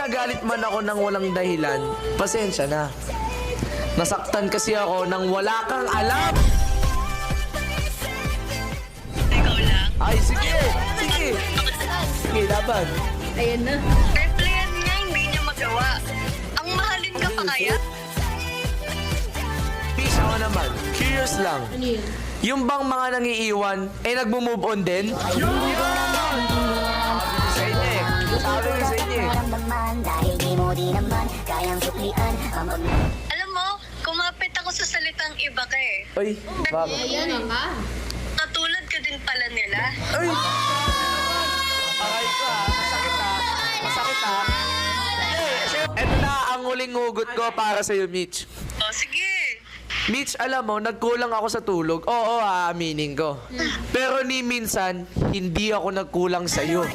nagalit man ako ng walang dahilan, pasensya na. Nasaktan kasi ako nang wala kang alam. Ikaw lang. Ay, sige! Sige! Sige, laban. Ayan na. Replyan niya, hindi niya magawa. Ang mahalin ka pa kaya? Peace, ako naman. Curious lang. Ano yun? Yung bang mga nangiiwan, mag-move on din? Yun! Sa inyo eh. Sabi ko sa inyo eh. Alam mo, kumapit ako sa salitang iba ka eh. Ay, bakit? Ayan ka. Katulad ka din pala nila. Ay! Aray ko ha. Masakit ha. Masakit ha. Ito na ang huling hugot ko para sa'yo, Mitch. O, sige. Mitch, alam mo, nagkulang ako sa tulog. Oo, aaminin ko. Pero ni minsan, hindi ako nagkulang sa'yo.